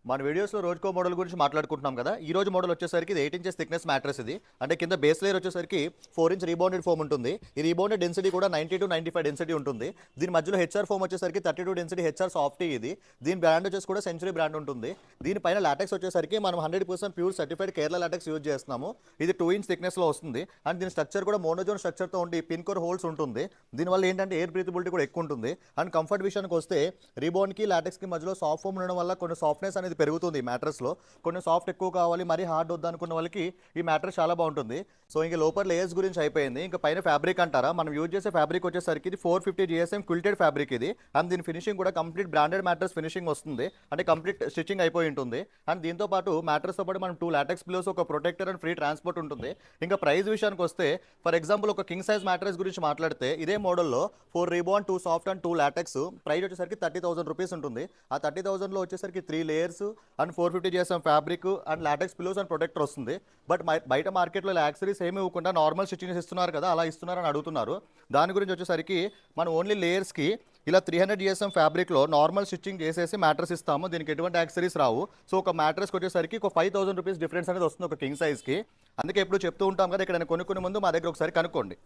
మన వీడియోస్లో రోజుకో మోడల్ గురించి మాట్లాడుకుంటున్నాం కదా. ఈ రోజు మోడల్ వచ్చేసరికి ఇది 8 ఇంచెస్ థిక్నెస్ మ్యాట్రెస్. ఇది అంటే కింద బేస్ లేయర్ వచ్చేసరికి 4 ఇంచ్ రీబౌండెడ్ ఫోమ్ ఉంటుంది. ఈ రీబౌండెడ్ డెన్సిటీ కూడా 90 to 95 డెన్సిటీ ఉంటుంది. దీని మధ్యలో హెచ్ఆర్ ఫోమ్ వచ్చేసరికి 32 డెన్సిటీ హెచ్ఆర్ సాఫ్టీ. ఇది దీని బ్రాండ్ వచ్చేసి కూడా సెంచురీ బ్రాండ్ ఉంటుంది. దీనిపైన లాటెక్స్ వచ్చేసరికి మనం 100% pure certified Kerala LaTeX use చేస్తున్నాము. ఇది 2 ఇంచ్ థిక్నెస్లో వస్తుంది. అండ్ దీని స్ట్రక్చర్ కూడా మోనోజోన్ స్ట్రక్చర్తో ఉండి పిన్ కోర్ హోల్స్ ఉంటుంది. దీనివల్ల ఏంటంటే ఎయిర్ బ్రీతబిలిటీ కూడా ఎక్కువ ఉంటుంది. అండ్ కంఫర్ట్ విషయానికి వస్తే రీబౌండ్కి లాటెక్స్కి మధ్యలో సాఫ్ట్ ఫోమ్ ఉండడం వల్ల కొన్ని సాఫ్ట్నెస్ అనేది పెరుగుతుంది మ్యాట్రెస్ లో. కొన్ని సాఫ్ట్ ఎక్కువ కావాలి, మరీ హార్డ్ వద్దు అనుకున్న వాళ్ళకి ఈ మ్యాట్రెస్ చాలా బాగుంటుంది. సో ఇంకా లోపల లేయర్స్ గురించి అయిపోయింది. ఇంకా పైన ఫ్యాబ్రిక్ అంటారా, మనం యూజ్ చేసే ఫ్యాబ్రిక్ వచ్చేసరికి ఇది 450 GSM క్విల్టెడ్ ఫ్యాబ్రిక్. ఇది అండ్ దీని ఫినిషింగ్ కూడా కంప్లీట్ బ్రాండెడ్ మ్యాట్రెస్ ఫినిషింగ్ వస్తుంది. అంటే కంప్లీట్ స్టిచ్చింగ్ అయిపోయి ఉంటుంది. అండ్ దీంతో పాటు మ్యాట్రెస్తో పాటు మనం 2 లాటెక్స్ పిల్లోస్, ఒక ప్రొటెక్టర్ అండ్ ఫ్రీ ట్రాన్స్పోర్ట్ ఉంటుంది. ఇంకా ప్రైస్ విషయానికి వస్తే ఫర్ ఎగ్జాంపుల్ ఒక కింగ్ సైజ్ మ్యాట్రెస్ గురించి మాట్లాడితే ఇదే మోడల్లో 4 రీబాన్, 2 సాఫ్ట్ అండ్ 2 లాటెక్స్ ప్రైస్ వచ్చేసరికి 30,000 రూపీస్ ఉంటుంది. ఆ 30,000లో వచ్చేసరికి 3 layers and 450 GSM fabric and LaTeX pillows and protector వస్తుంది. బట్ బయట మార్కెట్లో యాక్సరీస్ ఏమి ఇవ్వకుండా నార్మల్ స్టిచ్చింగ్ ఇస్తున్నారు కదా, అలా ఇస్తున్నారని అడుగుతున్నారు. దాని గురించి వచ్చేసరికి మనం ఓన్లీ లేయర్స్కి ఇలా 300 GSM ఫ్యాబ్రిక్లో నార్మల్ స్టిచ్చింగ్ చేసేసి మ్యాట్రెస్ ఇస్తాము. దీనికి ఎటువంటి యాక్సరీస్ రావు. సో ఒక మ్యాట్రెస్కి వచ్చేసరికి ఒక 5,000 రూపీస్ డిఫరెన్స్ అనేది వస్తుంది ఒక కింగ్ సైజ్కి. అందుకే ఎప్పుడు చెప్తూ ఉంటాం కదా, ఇక్కడ కొనుక్కునే ముందు మా దగ్గర ఒకసారి కనుక్కోండి.